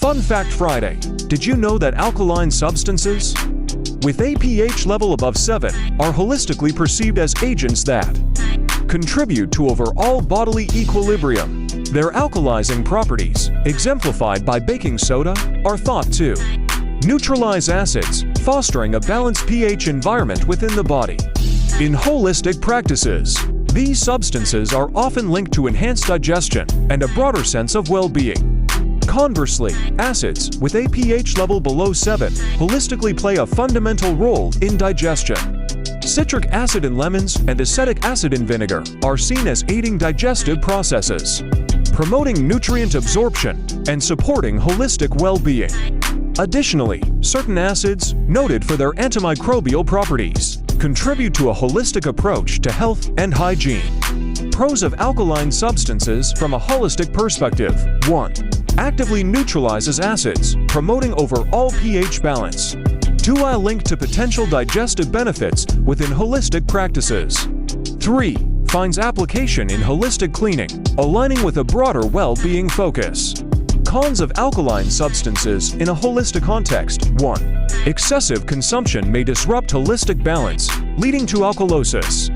Fun Fact Friday. Did you know that alkaline substances with a pH level above 7 are holistically perceived as agents that contribute to overall bodily equilibrium? Their alkalizing properties, exemplified by baking soda, are thought to neutralize acids, fostering a balanced pH environment within the body. In holistic practices, these substances are often linked to enhanced digestion and a broader sense of well-being. Conversely, acids with a pH level below 7 holistically play a fundamental role in digestion. Citric acid in lemons and acetic acid in vinegar are seen as aiding digestive processes, promoting nutrient absorption and supporting holistic well-being. Additionally, certain acids, noted for their antimicrobial properties, contribute to a holistic approach to health and hygiene. Pros of alkaline substances from a holistic perspective. 1. Actively neutralizes acids, promoting overall pH balance. 2. Linked to potential digestive benefits within holistic practices. 3. Finds application in holistic cleaning, aligning with a broader well-being focus. Cons of alkaline substances in a holistic context. 1. Excessive consumption may disrupt holistic balance, leading to alkalosis.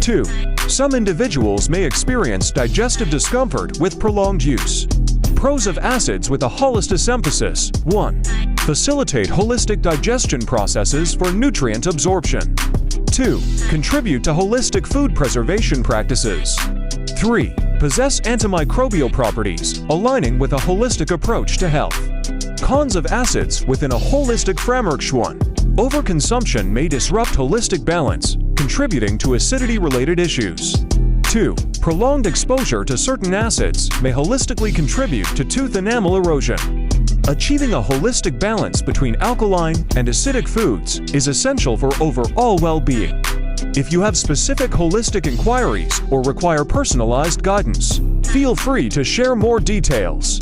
2. Some individuals may experience digestive discomfort with prolonged use. Pros of acids with a holistic emphasis. 1. Facilitate holistic digestion processes for nutrient absorption. 2. Contribute to holistic food preservation practices. 3. Possess antimicrobial properties, aligning with a holistic approach to health. Cons of acids within a holistic framework. 1. Overconsumption may disrupt holistic balance, contributing to acidity-related issues. 2. Prolonged exposure to certain acids may holistically contribute to tooth enamel erosion. Achieving a holistic balance between alkaline and acidic foods is essential for overall well-being. If you have specific holistic inquiries or require personalized guidance, feel free to share more details.